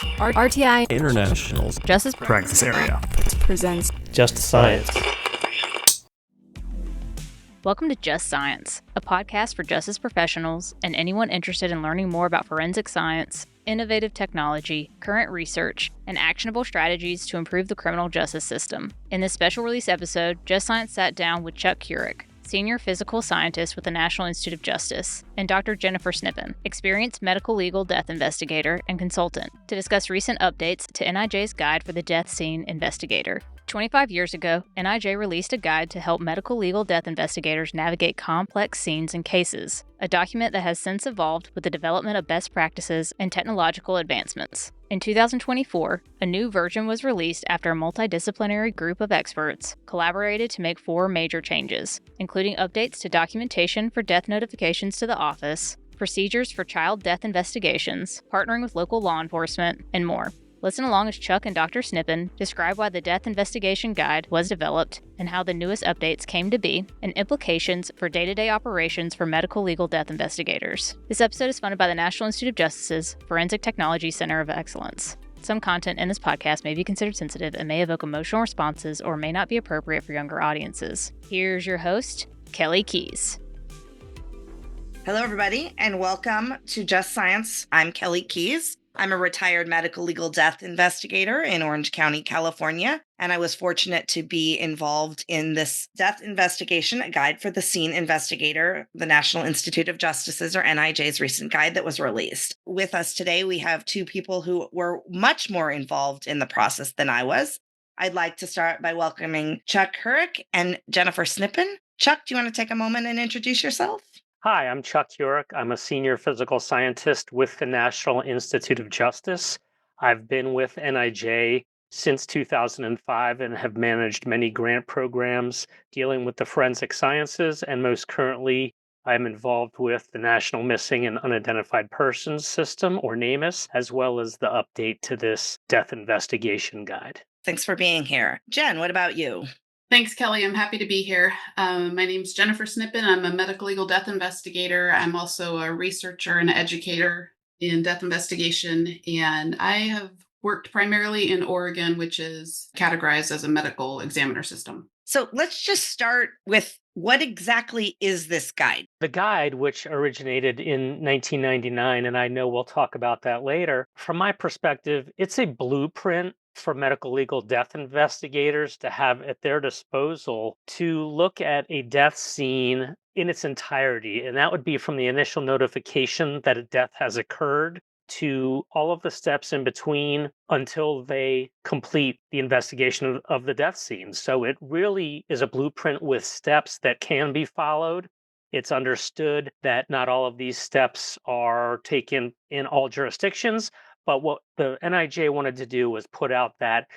RTI International's Justice Practice Area presents Just Science. Welcome to Just Science, a podcast for justice professionals and anyone interested in learning more about forensic science, innovative technology, current research, and actionable strategies to improve the criminal justice system. In this special release episode, Just Science sat down with Chuck Kurek, Senior Physical Scientist with the National Institute of Justice, and Dr. Jennifer Snippen, experienced medical legal death investigator and consultant, to discuss recent updates to NIJ's Guide for the Death Scene Investigator. 25 years ago, NIJ released a guide to help medical legal death investigators navigate complex scenes and cases, a document that has since evolved with the development of best practices and technological advancements. In 2024, a new version was released after a multidisciplinary group of experts collaborated to make 4 major changes, including updates to documentation for death notifications to the office, procedures for child death investigations, partnering with local law enforcement, and more. Listen along as Chuck and Dr. Snippen describe why the Death Investigation Guide was developed and how the newest updates came to be, and implications for day-to-day operations for medical legal death investigators. This episode is funded by the National Institute of Justice's Forensic Technology Center of Excellence. Some content in this podcast may be considered sensitive and may evoke emotional responses or may not be appropriate for younger audiences. Here's your host, Kelly Keys. Hello, everybody, and welcome to Just Science. I'm Kelly Keys. I'm a retired medical legal death investigator in Orange County, California, and I was fortunate to be involved in this death investigation, a guide for the scene investigator, the National Institute of Justice's, or NIJ's, recent guide that was released. With us today, we have 2 people who were much more involved in the process than I was. I'd like to start by welcoming Chuck Kurek and Jennifer Snippen. Chuck, do you want to take a moment and introduce yourself? Hi, I'm Chuck Kurek. I'm a senior physical scientist with the National Institute of Justice. I've been with NIJ since 2005 and have managed many grant programs dealing with the forensic sciences, and most currently, I'm involved with the National Missing and Unidentified Persons System, or NamUs, as well as the update to this death investigation guide. Thanks for being here. Jen, what about you? Thanks, Kelly. I'm happy to be here. My name's Jennifer Snippen. I'm a medical legal death investigator. I'm also a researcher and educator in death investigation, and I have worked primarily in Oregon, which is categorized as a medical examiner system. So let's just start with what exactly is this guide? The guide, which originated in 1999, and I know we'll talk about that later, from my perspective, it's a blueprint for medical legal death investigators to have at their disposal to look at a death scene in its entirety. And that would be from the initial notification that a death has occurred to all of the steps in between until they complete the investigation of the death scene. So it really is a blueprint with steps that can be followed. It's understood that not all of these steps are taken in all jurisdictions, but what the NIJ wanted to do was put out that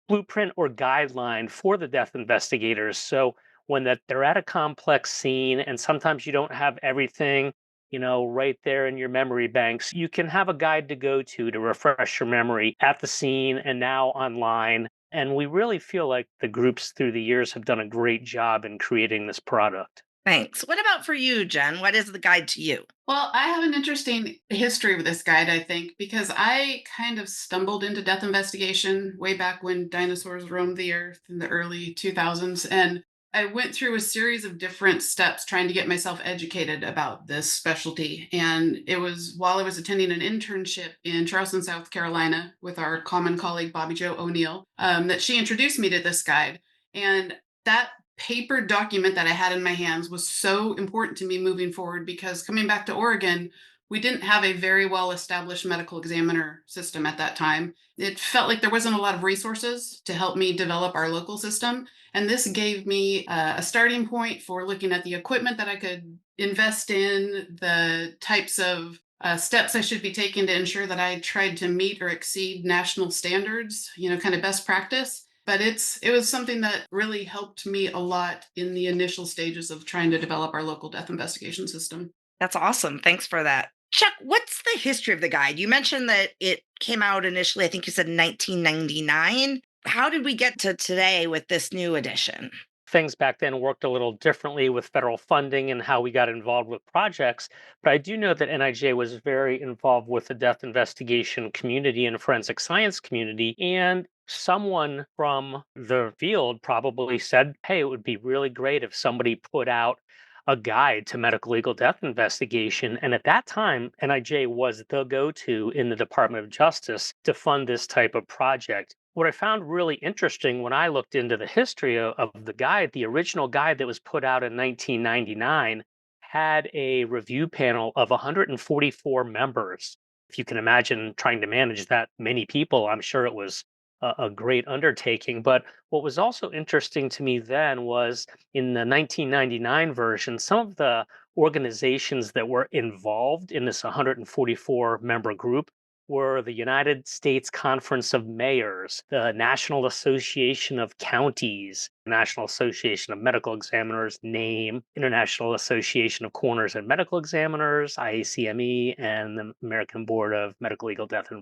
blueprint or guideline for the death investigators. So when they're at a complex scene and sometimes you don't have everything, right there in your memory banks, you can have a guide to go to refresh your memory at the scene and now online. And we really feel like the groups through the years have done a great job in creating this product. Thanks. What about for you, Jen? What is the guide to you? Well, I have an interesting history with this guide, I think, because I kind of stumbled into death investigation way back when dinosaurs roamed the earth in the early 2000s. And I went through a series of different steps trying to get myself educated about this specialty. And it was while I was attending an internship in Charleston, South Carolina with our common colleague, Bobby Jo O'Neill, that she introduced me to this guide. And that paper document that I had in my hands was so important to me moving forward because coming back to Oregon, we didn't have a very well established medical examiner system at that time. It felt like there wasn't a lot of resources to help me develop our local system. And this gave me a starting point for looking at the equipment that I could invest in, the types of steps I should be taking to ensure that I tried to meet or exceed national standards, kind of best practice. But it was something that really helped me a lot in the initial stages of trying to develop our local death investigation system. That's awesome. Thanks for that. Chuck, what's the history of the guide? You mentioned that it came out initially, I think you said 1999. How did we get to today with this new edition? things back then worked a little differently with federal funding and how we got involved with projects. But I do know that NIJ was very involved with the death investigation community and forensic science community. And someone from the field probably said, hey, it would be really great if somebody put out a guide to medical legal death investigation. And at that time, NIJ was the go to in the Department of Justice to fund this type of project. What I found really interesting when I looked into the history of the guide, the original guide that was put out in 1999 had a review panel of 144 members. If you can imagine trying to manage that many people, I'm sure it was a great undertaking. But what was also interesting to me then was in the 1999 version, some of the organizations that were involved in this 144 member group were the United States Conference of Mayors, the National Association of Counties, National Association of Medical Examiners, NAME, International Association of Coroners and Medical Examiners, IACME, and the American Board of Medical Legal Death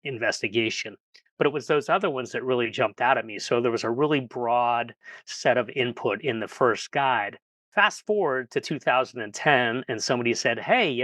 Investigation. But it was those other ones that really jumped out at me. So there was a really broad set of input in the first guide. Fast forward to 2010, and somebody said, hey,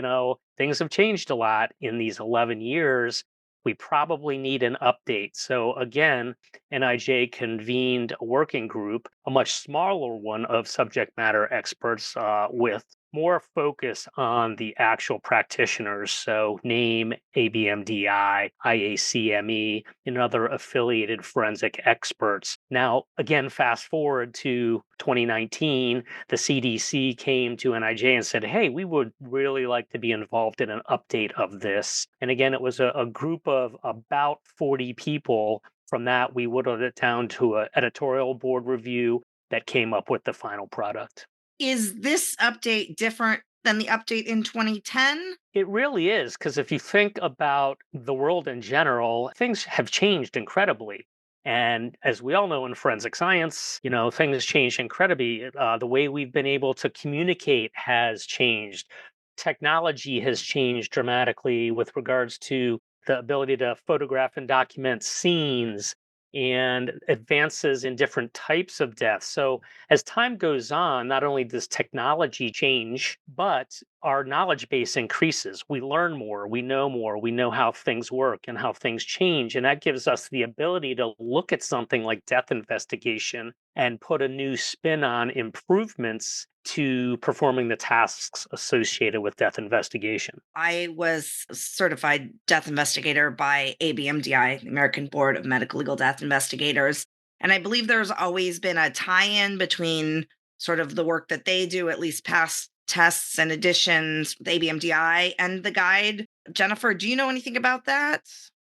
things have changed a lot in these 11 years. We probably need an update. So again, NIJ convened a working group, a much smaller one of subject matter experts with more focus on the actual practitioners. So NAME, ABMDI, IACME, and other affiliated forensic experts. Now, again, fast forward to 2019, the CDC came to NIJ and said, hey, we would really like to be involved in an update of this. And again, it was a group of about 40 people. From that, we whittled it down to an editorial board review that came up with the final product. Is this update different than the update in 2010? It really is, because if you think about the world in general, things have changed incredibly. And as we all know in forensic science, things change incredibly. The way we've been able to communicate has changed. Technology has changed dramatically with regards to the ability to photograph and document scenes and advances in different types of death. So as time goes on, not only does technology change, but our knowledge base increases. We learn more, we know how things work and how things change. And that gives us the ability to look at something like death investigation and put a new spin on improvements to performing the tasks associated with death investigation. I was a certified death investigator by ABMDI, the American Board of Medical Legal Death Investigators. And I believe there's always been a tie-in between sort of the work that they do, at least past tests and additions with ABMDI and the guide. Jennifer, do you know anything about that?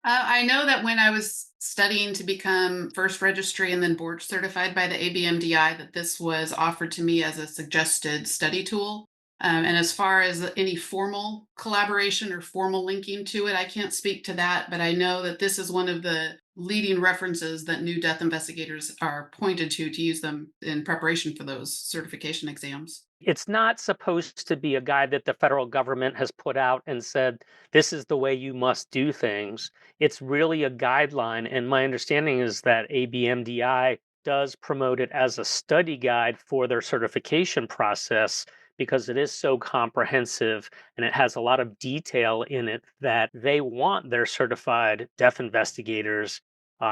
I know that when I was studying to become first registry and then board certified by the ABMDI, that this was offered to me as a suggested study tool. And as far as any formal collaboration or formal linking to it, I can't speak to that, but I know that this is one of the leading references that new death investigators are pointed to use them in preparation for those certification exams. It's not supposed to be a guide that the federal government has put out and said, this is the way you must do things. It's really a guideline. And my understanding is that ABMDI does promote it as a study guide for their certification process because it is so comprehensive and it has a lot of detail in it that they want their certified death investigators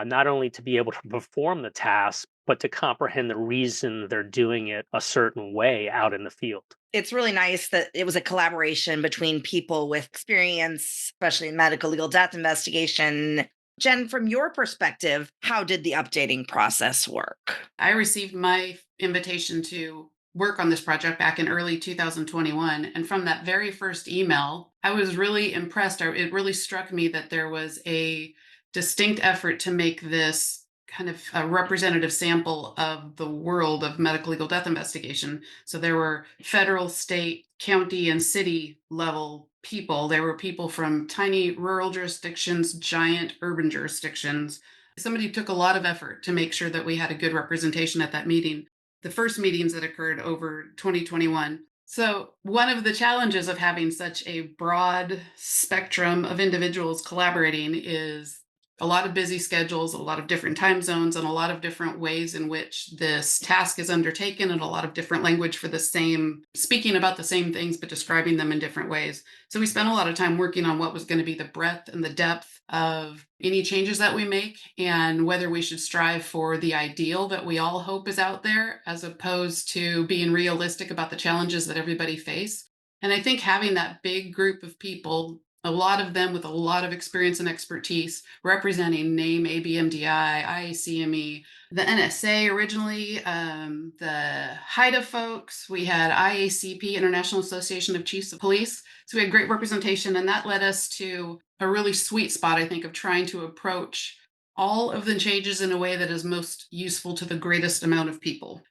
not only to be able to perform the task, but to comprehend the reason they're doing it a certain way out in the field. It's really nice that it was a collaboration between people with experience, especially in medical legal death investigation. Jen, from your perspective, how did the updating process work? I received my invitation to work on this project back in early 2021. And from that very first email, I was really impressed. It really struck me that there was a distinct effort to make this kind of a representative sample of the world of medical legal death investigation. So there were federal, state, county, and city level people. There were people from tiny rural jurisdictions, giant urban jurisdictions. Somebody took a lot of effort to make sure that we had a good representation at that meeting, the first meetings that occurred over 2021. So one of the challenges of having such a broad spectrum of individuals collaborating is a lot of busy schedules, a lot of different time zones, and a lot of different ways in which this task is undertaken, and a lot of different language for the same, speaking about the same things, but describing them in different ways. So we spent a lot of time working on what was going to be the breadth and the depth of any changes that we make, and whether we should strive for the ideal that we all hope is out there, as opposed to being realistic about the challenges that everybody face. And I think having that big group of people, a lot of them with a lot of experience and expertise, representing NAME, ABMDI, IACME, the NSA originally, the HIDA folks. We had IACP, International Association of Chiefs of Police. So we had great representation, and that led us to a really sweet spot, I think, of trying to approach all of the changes in a way that is most useful to the greatest amount of people.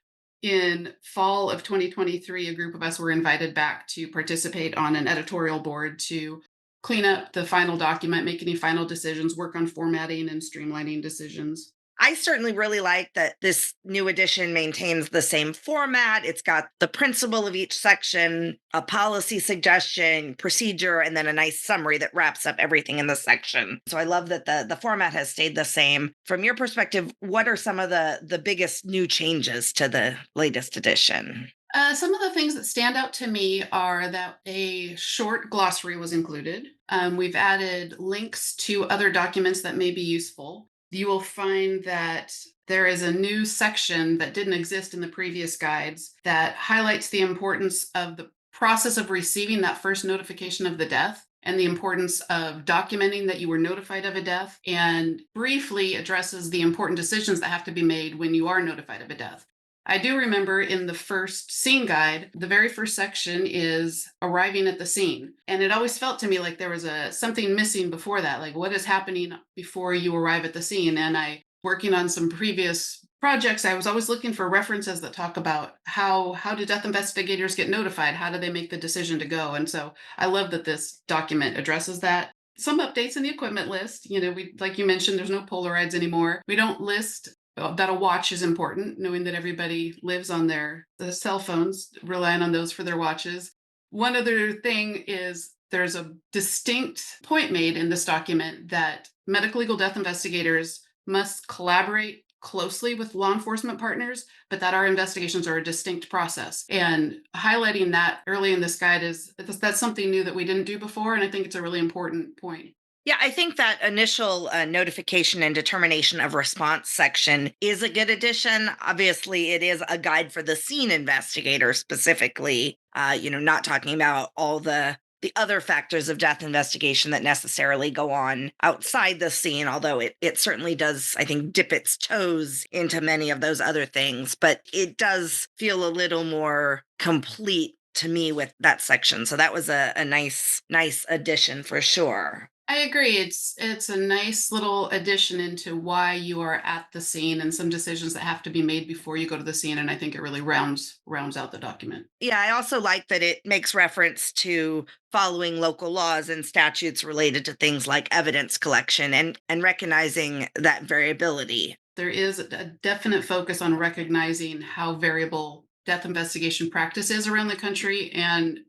In fall of 2023, a group of us were invited back to participate on an editorial board to clean up the final document, make any final decisions, work on formatting and streamlining decisions. I certainly really like that this new edition maintains the same format. It's got the principle of each section, a policy suggestion, procedure, and then a nice summary that wraps up everything in the section. So I love that the format has stayed the same. From your perspective, what are some of the biggest new changes to the latest edition? Some of the things that stand out to me are that a short glossary was included. We've added links to other documents that may be useful. You will find that there is a new section that didn't exist in the previous guides that highlights the importance of the process of receiving that first notification of the death, and the importance of documenting that you were notified of a death, and briefly addresses the important decisions that have to be made when you are notified of a death. I do remember in the first scene guide, the very first section is arriving at the scene. And it always felt to me like there was something missing before that, like what is happening before you arrive at the scene. And working on some previous projects, I was always looking for references that talk about how do death investigators get notified? How do they make the decision to go? And so I love that this document addresses that. Some updates in the equipment list. We, like you mentioned, there's no Polaroids anymore. We don't list that a watch is important, knowing that everybody lives on their cell phones, relying on those for their watches. One other thing is there's a distinct point made in this document that medical legal death investigators must collaborate closely with law enforcement partners, but that our investigations are a distinct process. And highlighting that early in this guide that's something new that we didn't do before, and I think it's a really important point. Yeah, I think that initial notification and determination of response section is a good addition. Obviously, it is a guide for the scene investigator specifically, not talking about all the other factors of death investigation that necessarily go on outside the scene, although it certainly does, I think, dip its toes into many of those other things. But it does feel a little more complete to me with that section. So that was a nice addition for sure. I agree. It's a nice little addition into why you are at the scene and some decisions that have to be made before you go to the scene. And I think it really rounds out the document. Yeah, I also like that it makes reference to following local laws and statutes related to things like evidence collection and recognizing that variability. There is a definite focus on recognizing how variable death investigation practice is around the country, and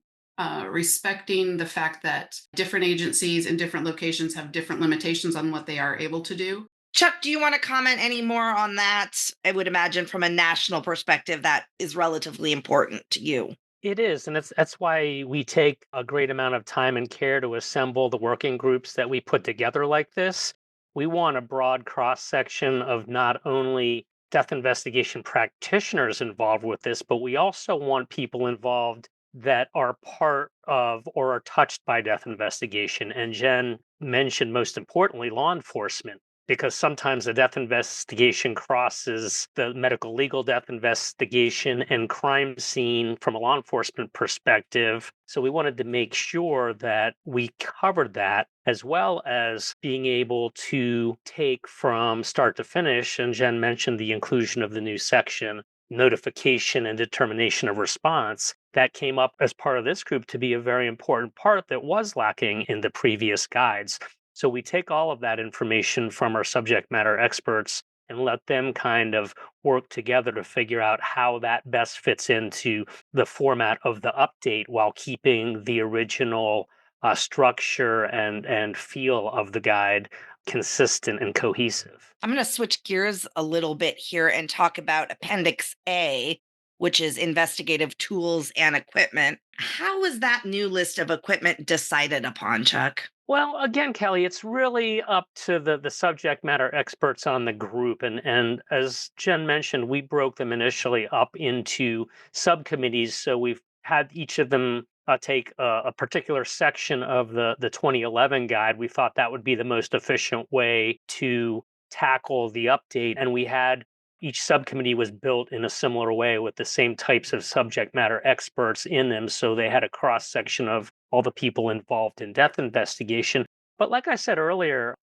respecting the fact that different agencies in different locations have different limitations on what they are able to do. Chuck, do you want to comment any more on that? I would imagine from a national perspective, that is relatively important to you. It is, and that's why we take a great amount of time and care to assemble the working groups that we put together like this. We want a broad cross-section of not only death investigation practitioners involved with this, but we also want people involved that are part of or are touched by death investigation. And Jen mentioned, most importantly, law enforcement, because sometimes the death investigation crosses the medical legal death investigation and crime scene from a law enforcement perspective. So we wanted to make sure that we covered that, as well as being able to take from start to finish. And Jen mentioned the inclusion of the new section, notification and determination of response. That came up as part of this group to be a very important part that was lacking in the previous guides. So we take all of that information from our subject matter experts and let them kind of work together to figure out how that best fits into the format of the update while keeping the original structure and feel of the guide consistent and cohesive. I'm going to switch gears a little bit here and talk about Appendix A, which is investigative tools and equipment. How was that new list of equipment decided upon, Chuck? Well, again, Kelly, it's really up to the subject matter experts on the group. And as Jen mentioned, we broke them initially up into subcommittees. So we've had each of them take a particular section of the 2011 guide. We thought that would be the most efficient way to tackle the update. And we had each subcommittee was built in a similar way with the same types of subject matter experts in them. So they had a cross section of all the people involved in death investigation. But like I said earlier,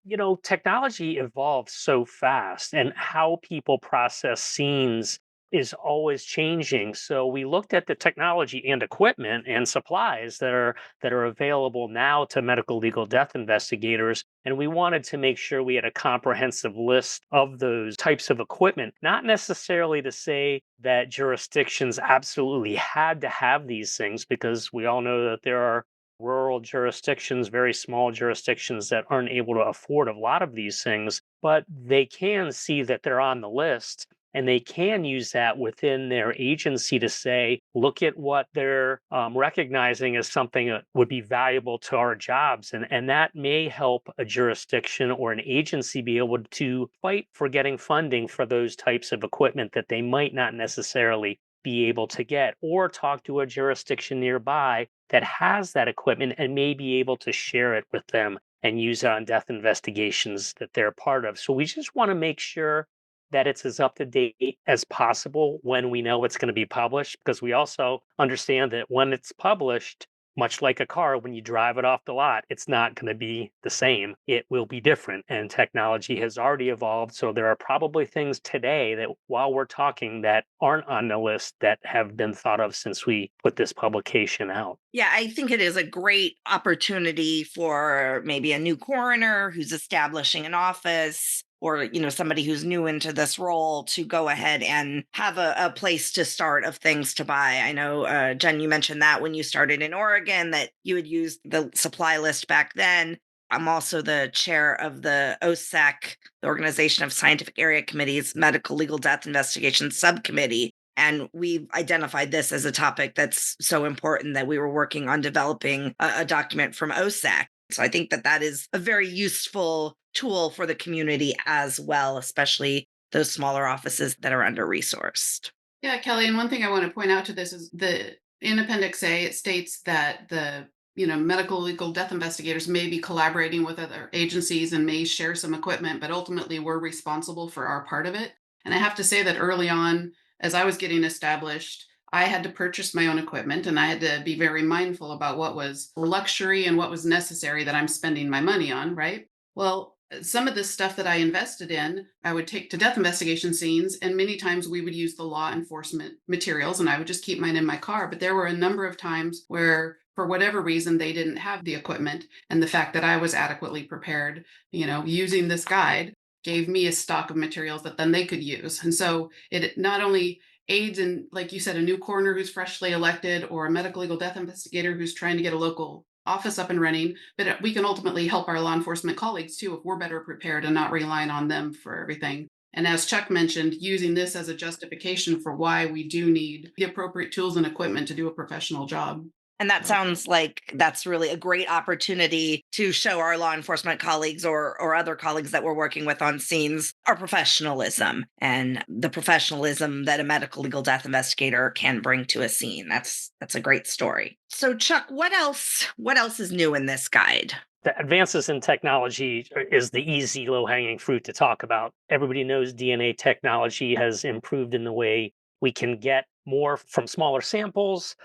technology evolves so fast and how people process scenes is always changing. So we looked at the technology and equipment and supplies that are available now to medical legal death investigators, and we wanted to make sure we had a comprehensive list of those types of equipment, not necessarily to say that jurisdictions absolutely had to have these things, because we all know that there are rural jurisdictions, very small jurisdictions that aren't able to afford a lot of these things, but they can see that they're on the list and they can use that within their agency to say, look at what they're recognizing as something that would be valuable to our jobs. And that may help a jurisdiction or an agency be able to fight for getting funding for those types of equipment that they might not necessarily be able to get, or talk to a jurisdiction nearby that has that equipment and may be able to share it with them and use it on death investigations that they're part of. So we just want to make sure that it's as up to date as possible when we know it's going to be published, because we also understand that when it's published, much like a car, when you drive it off the lot, it's not going to be the same. It will be different. And technology has already evolved. So there are probably things today that while we're talking that aren't on the list that have been thought of since we put this publication out. Yeah, I think it is a great opportunity for maybe a new coroner who's establishing an office, or somebody who's new into this role, to go ahead and have a place to start of things to buy. I know, Jen, you mentioned that when you started in Oregon that you had used the supply list back then. I'm also the chair of the OSEC, the Organization of Scientific Area Committees Medical Legal Death Investigation Subcommittee. And we've identified this as a topic that's so important that we were working on developing a document from OSAC. So I think that is a very useful tool for the community as well, especially those smaller offices that are under-resourced. Yeah, Kelly, and one thing I want to point out to this is in Appendix A, it states that the medical legal death investigators may be collaborating with other agencies and may share some equipment, but ultimately we're responsible for our part of it. And I have to say that early on, as I was getting established, I had to purchase my own equipment, and I had to be very mindful about what was luxury and what was necessary that I'm spending my money on, right? Well, some of this stuff that I invested in, I would take to death investigation scenes, and many times we would use the law enforcement materials, and I would just keep mine in my car. But there were a number of times where, for whatever reason, they didn't have the equipment, and the fact that I was adequately prepared, using this guide, gave me a stock of materials that then they could use. And so it not only aids in, like you said, a new coroner who's freshly elected, or a medical legal death investigator who's trying to get a local office up and running, but we can ultimately help our law enforcement colleagues too if we're better prepared and not relying on them for everything. And as Chuck mentioned, using this as a justification for why we do need the appropriate tools and equipment to do a professional job. And that sounds like that's really a great opportunity to show our law enforcement colleagues or other colleagues that we're working with on scenes our professionalism and the professionalism that a medical legal death investigator can bring to a scene. That's a great story. So Chuck, what else is new in this guide? The advances in technology is the easy, low-hanging fruit to talk about. Everybody knows DNA technology has improved in the way we can get more from smaller samples.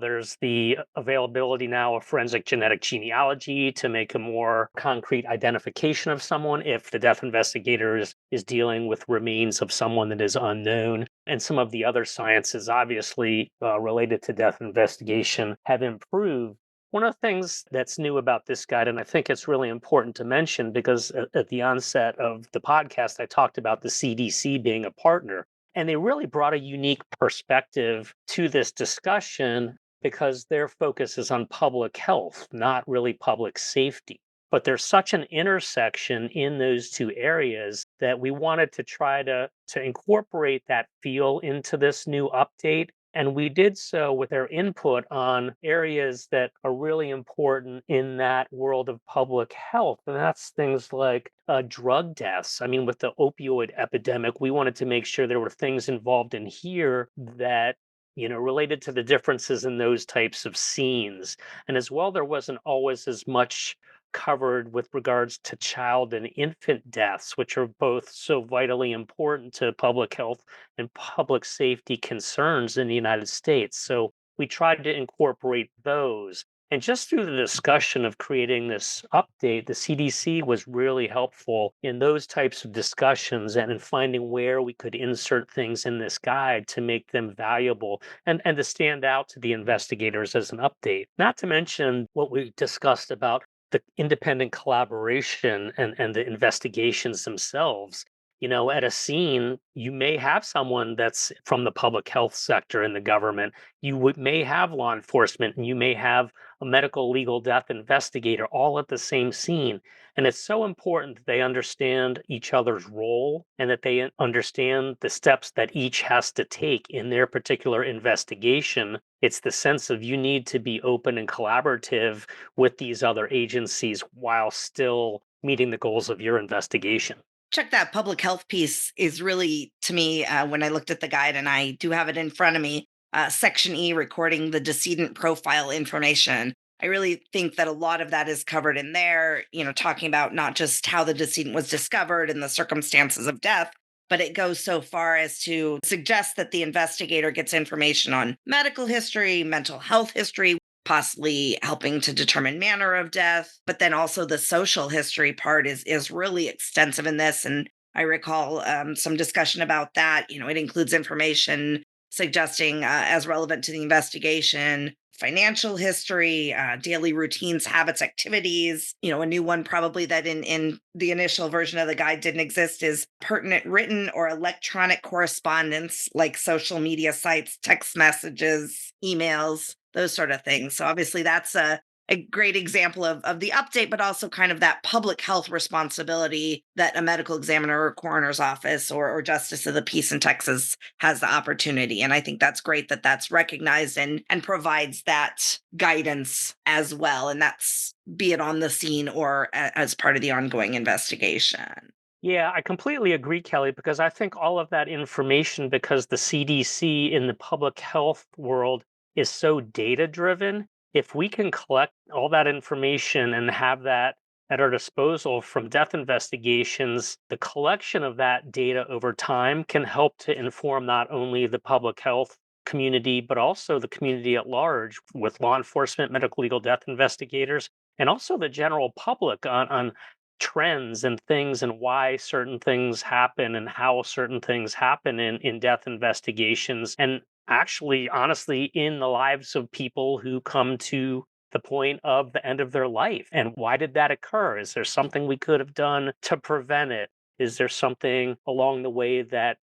There's the availability now of forensic genetic genealogy to make a more concrete identification of someone if the death investigator is dealing with remains of someone that is unknown. And some of the other sciences, obviously related to death investigation, have improved. One of the things that's new about this guide, and I think it's really important to mention, because at the onset of the podcast, I talked about the CDC being a partner. And they really brought a unique perspective to this discussion because their focus is on public health, not really public safety. But there's such an intersection in those two areas that we wanted to try to incorporate that feel into this new update. And we did so with their input on areas that are really important in that world of public health. And that's things like drug deaths. I mean, with the opioid epidemic, we wanted to make sure there were things involved in here that related to the differences in those types of scenes. And as well, there wasn't always as much covered with regards to child and infant deaths, which are both so vitally important to public health and public safety concerns in the United States. So we tried to incorporate those. And just through the discussion of creating this update, the CDC was really helpful in those types of discussions and in finding where we could insert things in this guide to make them valuable and to stand out to the investigators as an update. Not to mention what we discussed about the independent collaboration and the investigations themselves. At a scene, you may have someone that's from the public health sector in the government. May have law enforcement, and you may have a medical legal death investigator all at the same scene. And it's so important that they understand each other's role and that they understand the steps that each has to take in their particular investigation. It's the sense of you need to be open and collaborative with these other agencies while still meeting the goals of your investigation. Chuck, that public health piece is really, to me, when I looked at the guide, and I do have it in front of me, Section E, recording the decedent profile information. I really think that a lot of that is covered in there, talking about not just how the decedent was discovered and the circumstances of death, but it goes so far as to suggest that the investigator gets information on medical history, mental health history, possibly helping to determine manner of death. But then also the social history part is really extensive in this. And I recall some discussion about that. It includes information suggesting, as relevant to the investigation, financial history, daily routines, habits, activities. A new one probably that in the initial version of the guide didn't exist is pertinent written or electronic correspondence like social media sites, text messages, emails, those sort of things. So obviously that's a great example of the update, but also kind of that public health responsibility that a medical examiner or coroner's office or justice of the peace in Texas has the opportunity. And I think that's great that that's recognized and provides that guidance as well. And that's be it on the scene or as part of the ongoing investigation. Yeah, I completely agree, Kelly, because I think all of that information, because the CDC in the public health world is so data driven, if we can collect all that information and have that at our disposal from death investigations, the collection of that data over time can help to inform not only the public health community, but also the community at large with law enforcement, medical legal death investigators, and also the general public on trends and things and why certain things happen and how certain things happen in death investigations. And actually, honestly, in the lives of people who come to the point of the end of their life. And why did that occur? Is there something we could have done to prevent it? Is there something along the way that,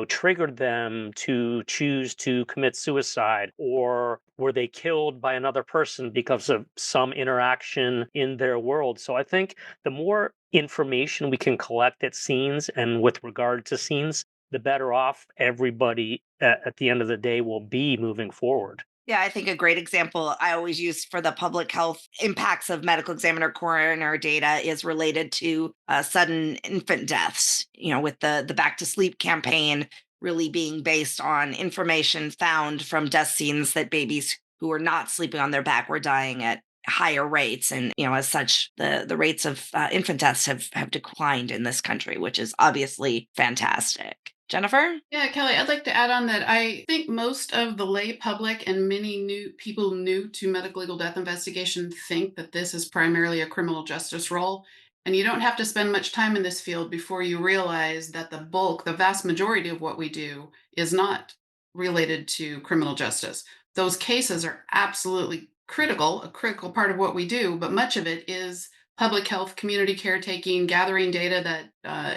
triggered them to choose to commit suicide? Or were they killed by another person because of some interaction in their world? So I think the more information we can collect at scenes and with regard to scenes, the better off everybody at the end of the day will be moving forward. Yeah, I think a great example I always use for the public health impacts of medical examiner coroner data is related to sudden infant deaths, with the Back to Sleep campaign really being based on information found from death scenes that babies who were not sleeping on their back were dying at higher rates. And, as such, the rates of infant deaths have declined in this country, which is obviously fantastic. Jennifer? Yeah, Kelly, I'd like to add on that I think most of the lay public and many new people new to medical legal death investigation think that this is primarily a criminal justice role. And you don't have to spend much time in this field before you realize that the vast majority of what we do is not related to criminal justice. Those cases are absolutely critical, a critical part of what we do, but much of it is public health, community caretaking, gathering data that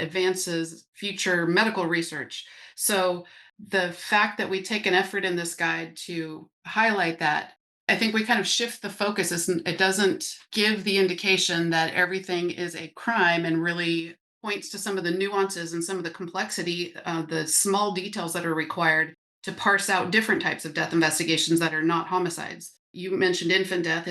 advances future medical research. So the fact that we take an effort in this guide to highlight that I think we kind of shift the focus. It doesn't give the indication that everything is a crime and really points to some of the nuances and some of the complexity, the small details that are required to parse out different types of death investigations that are not homicides. You mentioned infant death.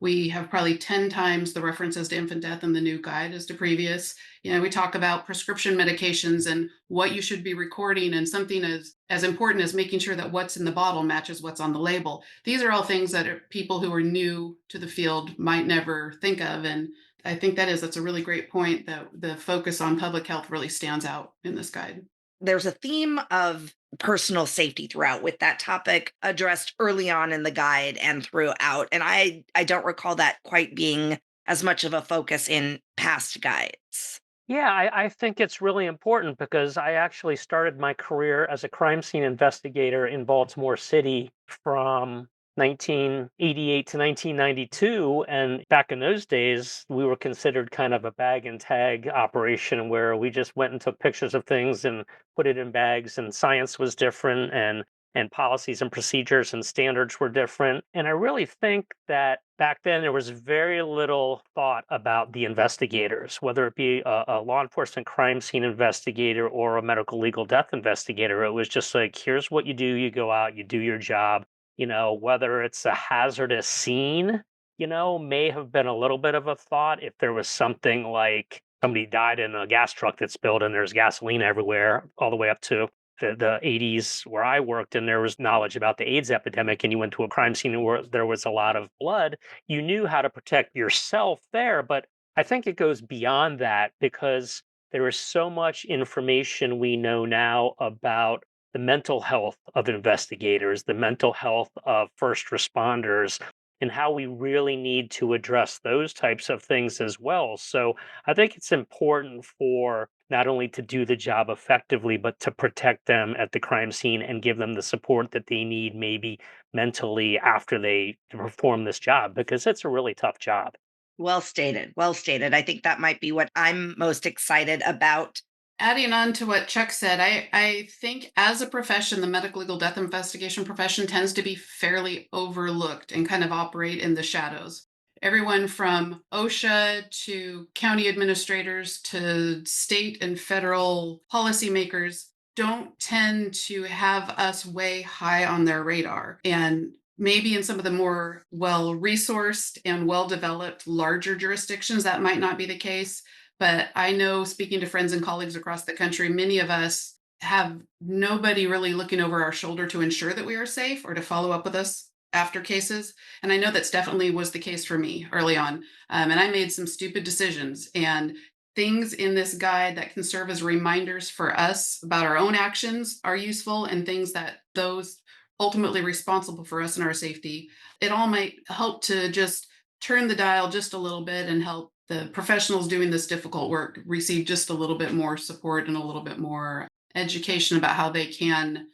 We have probably 10 times the references to infant death in the new guide as to previous. We talk about prescription medications and what you should be recording, and something as important as making sure that what's in the bottle matches what's on the label. These are all things that people who are new to the field might never think of. And I think that's a really great point, that the focus on public health really stands out in this guide. There's a theme of personal safety throughout, with that topic addressed early on in the guide and throughout. And I don't recall that quite being as much of a focus in past guides. Yeah, I think it's really important because I actually started my career as a crime scene investigator in Baltimore City from 1988 to 1992. And back in those days, we were considered kind of a bag and tag operation where we just went and took pictures of things and put it in bags, and science was different, and policies and procedures and standards were different. And I really think that back then there was very little thought about the investigators, whether it be a law enforcement crime scene investigator or a medical legal death investigator. It was just like, here's what you do. You go out, you do your job. Whether it's a hazardous scene, may have been a little bit of a thought. If there was something like somebody died in a gas truck that spilled and there's gasoline everywhere, all the way up to the 80s where I worked, and there was knowledge about the AIDS epidemic, and you went to a crime scene where there was a lot of blood, you knew how to protect yourself there. But I think it goes beyond that, because there is so much information we know now about the mental health of investigators, the mental health of first responders, and how we really need to address those types of things as well. So I think it's important for not only to do the job effectively, but to protect them at the crime scene and give them the support that they need, maybe mentally, after they perform this job, because it's a really tough job. Well stated. Well stated. I think that might be what I'm most excited about. Adding on to what Chuck said, I think as a profession, the medical legal death investigation profession tends to be fairly overlooked and kind of operate in the shadows. Everyone from OSHA to county administrators to state and federal policymakers don't tend to have us way high on their radar. And maybe in some of the more well-resourced and well-developed larger jurisdictions, that might not be the case. But I know, speaking to friends and colleagues across the country, many of us have nobody really looking over our shoulder to ensure that we are safe or to follow up with us after cases. And I know that's definitely was the case for me early on. And I made some stupid decisions, and things in this guide that can serve as reminders for us about our own actions are useful, and things that those ultimately responsible for us and our safety. It all might help to just turn the dial just a little bit and help the professionals doing this difficult work receive just a little bit more support and a little bit more education about how they can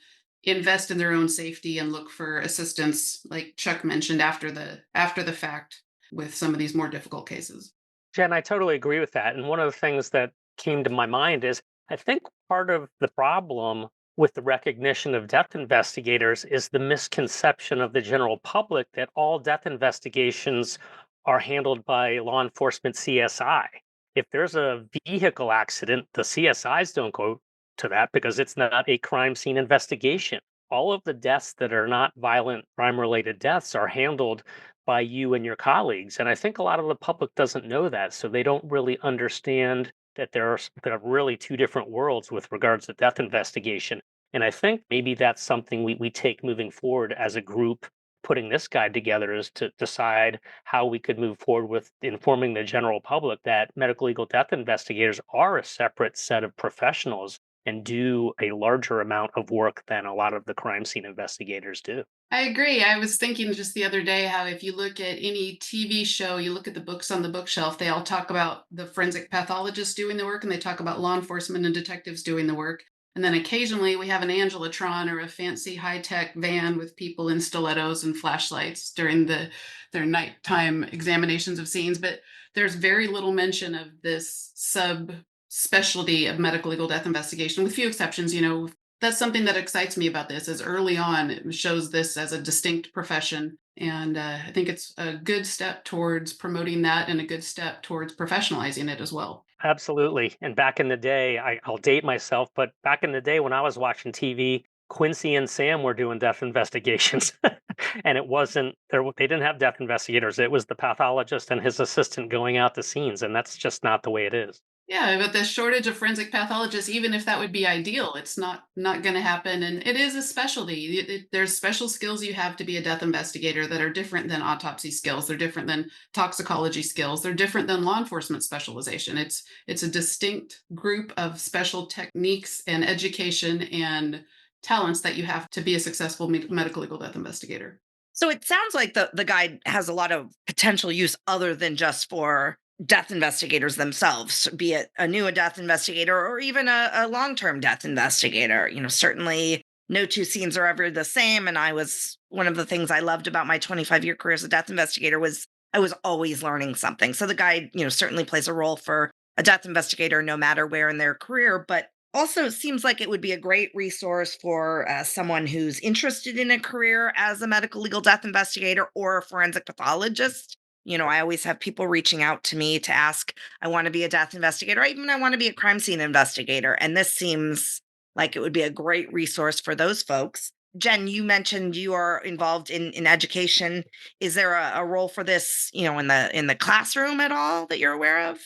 invest in their own safety and look for assistance, like Chuck mentioned, after the fact with some of these more difficult cases. Jen, I totally agree with that. And one of the things that came to my mind is, I think part of the problem with the recognition of death investigators is the misconception of the general public that all death investigations are handled by law enforcement CSI. If there's a vehicle accident, the CSIs don't go to that because it's not a crime scene investigation. All of the deaths that are not violent crime related deaths are handled by you and your colleagues. And I think a lot of the public doesn't know that. So they don't really understand that there are really two different worlds with regards to death investigation. And I think maybe that's something we take moving forward as a group. Putting this guide together is to decide how we could move forward with informing the general public that medical legal death investigators are a separate set of professionals and do a larger amount of work than a lot of the crime scene investigators do. I agree. I was thinking just the other day how if you look at any TV show, you look at the books on the bookshelf, they all talk about the forensic pathologists doing the work, and they talk about law enforcement and detectives doing the work. And then occasionally we have an Angelotron or a fancy high-tech van with people in stilettos and flashlights during their nighttime examinations of scenes. But there's very little mention of this sub-specialty of medical legal death investigation, with few exceptions. That's something that excites me about this, is early on it shows this as a distinct profession. And I think it's a good step towards promoting that and a good step towards professionalizing it as well. Absolutely. And back in the day, I'll date myself, but back in the day when I was watching TV, Quincy and Sam were doing death investigations. And it wasn't there, they didn't have death investigators. It was the pathologist and his assistant going out to scenes. And that's just not the way it is. Yeah, but the shortage of forensic pathologists, even if that would be ideal, it's not going to happen. And it is a specialty. There's special skills you have to be a death investigator that are different than autopsy skills. They're different than toxicology skills. They're different than law enforcement specialization. It's a distinct group of special techniques and education and talents that you have to be a successful medical legal death investigator. So it sounds like the guide has a lot of potential use other than just for death investigators themselves, be it a new death investigator or even a long-term death investigator. Certainly no two scenes are ever the same. And one of the things I loved about my 25-year career as a death investigator was I was always learning something. So the guide, certainly plays a role for a death investigator no matter where in their career, but also seems like it would be a great resource for someone who's interested in a career as a medical legal death investigator or a forensic pathologist. I always have people reaching out to me to ask, I want to be a death investigator, or even I want to be a crime scene investigator. And this seems like it would be a great resource for those folks. Jen, you mentioned you are involved in education. Is there a role for this, in the classroom at all that you're aware of?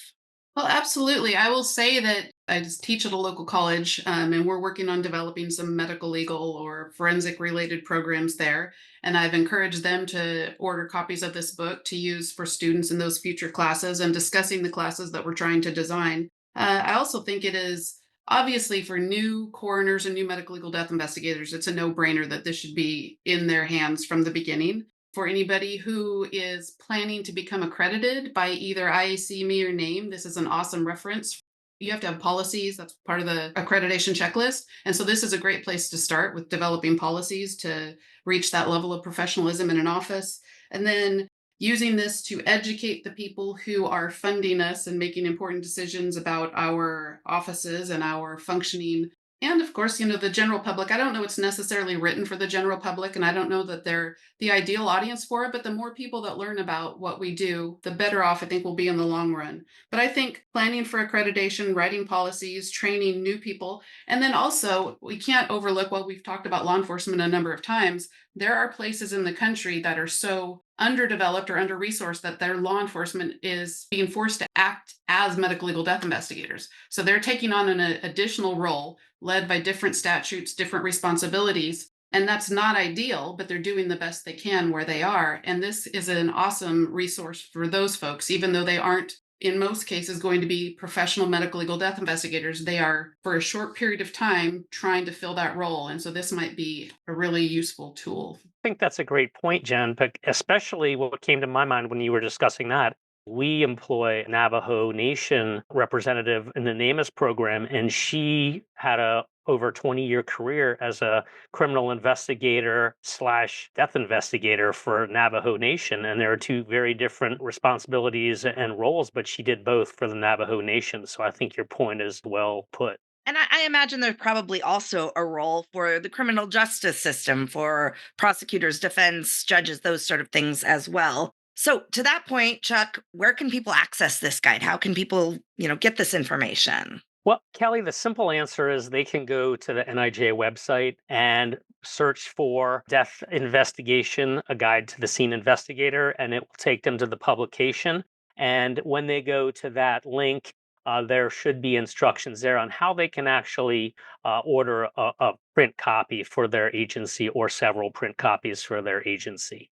Well, absolutely. I will say that I just teach at a local college, and we're working on developing some medical, legal, or forensic related programs there. And I've encouraged them to order copies of this book to use for students in those future classes and discussing the classes that we're trying to design. I also think it is obviously for new coroners and new medical legal death investigators, it's a no brainer that this should be in their hands from the beginning. For anybody who is planning to become accredited by either IACME or NAME, this is an awesome reference. You have to have policies. That's part of the accreditation checklist. And so this is a great place to start with developing policies to reach that level of professionalism in an office. And then using this to educate the people who are funding us and making important decisions about our offices and our functioning. And of course, the general public. I don't know it's necessarily written for the general public, and I don't know that they're the ideal audience for it, but the more people that learn about what we do, the better off I think we'll be in the long run. But I think planning for accreditation, writing policies, training new people, and then also we can't overlook what we've talked about law enforcement a number of times. There are places in the country that are so underdeveloped or under resourced that their law enforcement is being forced to act as medical legal death investigators. So they're taking on an additional role led by different statutes, different responsibilities. And that's not ideal, but they're doing the best they can where they are. And this is an awesome resource for those folks, even though they aren't, in most cases, going to be professional medical legal death investigators. They are, for a short period of time, trying to fill that role. And so this might be a really useful tool. I think that's a great point, Jen, but especially what came to my mind when you were discussing that. We employ Navajo Nation representative in the NAMUS program, and she had a over 20-year career as a criminal investigator slash death investigator for Navajo Nation. And there are two very different responsibilities and roles, but she did both for the Navajo Nation. So I think your point is well put. And I imagine there's probably also a role for the criminal justice system, for prosecutors, defense, judges, those sort of things as well. So to that point, Chuck, where can people access this guide? How can people, get this information? Well, Kelly, the simple answer is they can go to the NIJ website and search for Death Investigation, a guide to the scene investigator, and it will take them to the publication. And when they go to that link, there should be instructions there on how they can actually order a print copy for their agency or several print copies for their agency.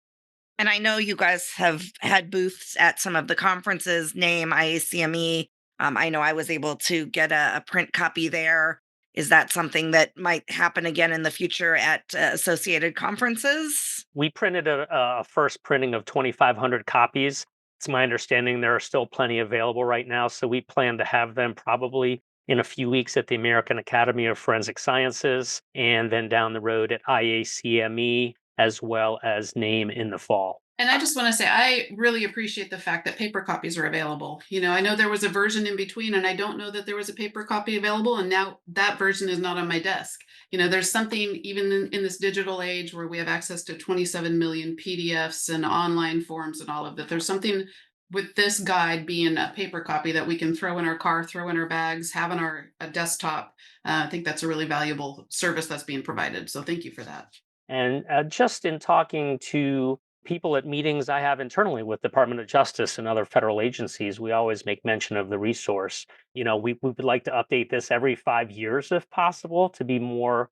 And I know you guys have had booths at some of the conferences, NAME, IACME. I know I was able to get a print copy there. Is that something that might happen again in the future at associated conferences? We printed a first printing of 2,500 copies. It's my understanding there are still plenty available right now, so we plan to have them probably in a few weeks at the American Academy of Forensic Sciences, and then down the road at IACME, as well as NAME in the fall. And I just want to say, I really appreciate the fact that paper copies are available. I know there was a version in between, and I don't know that there was a paper copy available. And now that version is not on my desk. There's something even in this digital age where we have access to 27 million PDFs and online forms and all of that. There's something with this guide being a paper copy that we can throw in our car, throw in our bags, have on our desktop. I think that's a really valuable service that's being provided. So thank you for that. And just in talking to people at meetings I have internally with Department of Justice and other federal agencies, we always make mention of the resource. We would like to update this every 5 years if possible to be more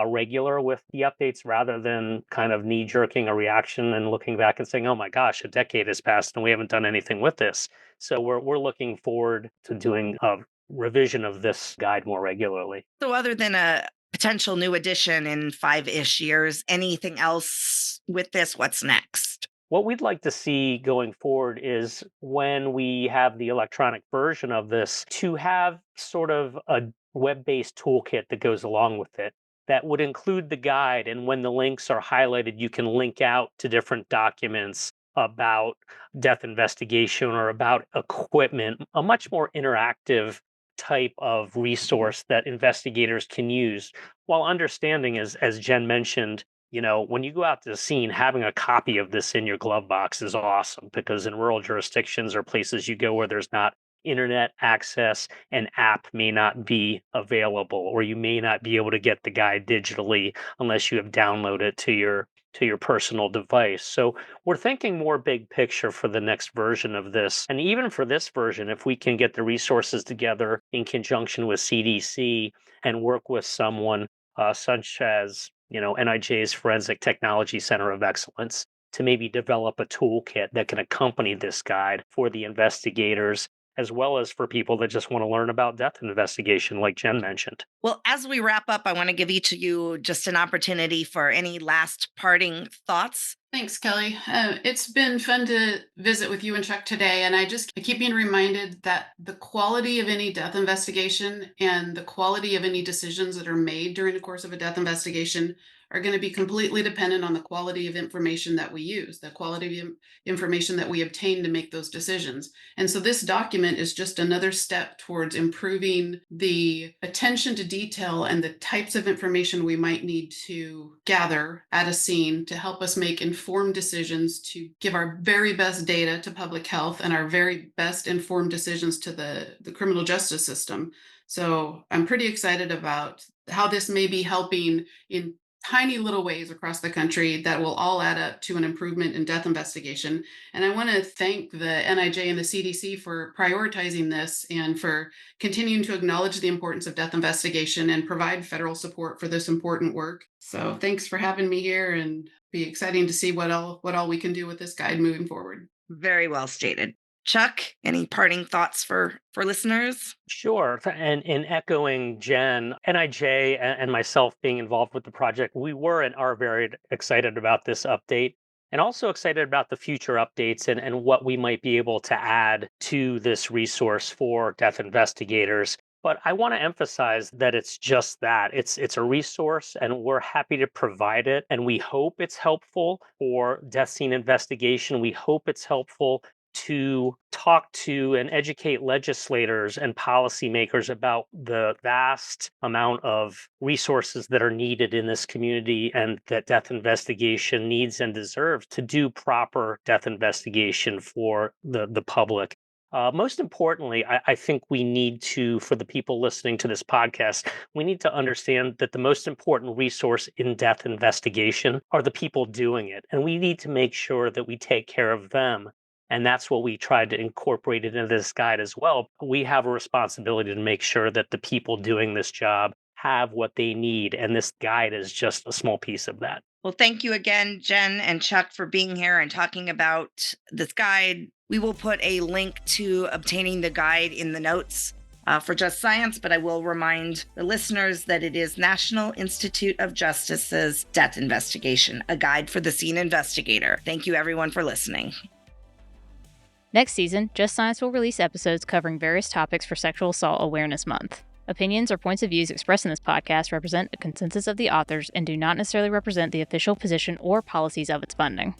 regular with the updates rather than kind of knee jerking a reaction and looking back and saying, oh my gosh, a decade has passed and we haven't done anything with this. So we're looking forward to doing a revision of this guide more regularly. So other than a potential new edition in 5-ish years, anything else with this? What's next? What we'd like to see going forward is when we have the electronic version of this to have sort of a web-based toolkit that goes along with it that would include the guide. And when the links are highlighted, you can link out to different documents about death investigation or about equipment, a much more interactive type of resource that investigators can use while understanding, as Jen mentioned, when you go out to the scene, having a copy of this in your glove box is awesome because in rural jurisdictions or places you go where there's not internet access, an app may not be available, or you may not be able to get the guide digitally unless you have downloaded it to your personal device. So we're thinking more big picture for the next version of this. And even for this version, if we can get the resources together in conjunction with CDC and work with someone such as, NIJ's Forensic Technology Center of Excellence to maybe develop a toolkit that can accompany this guide for the investigators, as well as for people that just want to learn about death investigation, like Jen mentioned. Well, as we wrap up, I want to give each of you just an opportunity for any last parting thoughts. Thanks, Kelly. It's been fun to visit with you and Chuck today, and I keep being reminded that the quality of any death investigation and the quality of any decisions that are made during the course of a death investigation are going to be completely dependent on the quality of information that we use, the quality of information that we obtain to make those decisions. And so this document is just another step towards improving the attention to detail and the types of information we might need to gather at a scene to help us make informed decisions, to give our very best data to public health and our very best informed decisions to the criminal justice system. So I'm pretty excited about how this may be helping in tiny little ways across the country that will all add up to an improvement in death investigation. And I want to thank the NIJ and the CDC for prioritizing this and for continuing to acknowledge the importance of death investigation and provide federal support for this important work. So thanks for having me here, and be exciting to see what all we can do with this guide moving forward. Very well stated. Chuck, any parting thoughts for listeners? Sure. And in echoing Jen, NIJ and myself being involved with the project, we were and are very excited about this update and also excited about the future updates and what we might be able to add to this resource for death investigators. But I want to emphasize that it's just that. It's a resource and we're happy to provide it. And we hope it's helpful for death scene investigation. We hope it's helpful to talk to and educate legislators and policymakers about the vast amount of resources that are needed in this community and that death investigation needs and deserves to do proper death investigation for the public. Most importantly, I think we need to, for the people listening to this podcast, we need to understand that the most important resource in death investigation are the people doing it. And we need to make sure that we take care of them. And that's what we tried to incorporate into this guide as well. We have a responsibility to make sure that the people doing this job have what they need. And this guide is just a small piece of that. Well, thank you again, Jen and Chuck, for being here and talking about this guide. We will put a link to obtaining the guide in the notes for Just Science, but I will remind the listeners that it is National Institute of Justice's Death Investigation, a guide for the scene investigator. Thank you, everyone, for listening. Next season, Just Science will release episodes covering various topics for Sexual Assault Awareness Month. Opinions or points of views expressed in this podcast represent a consensus of the authors and do not necessarily represent the official position or policies of its funding.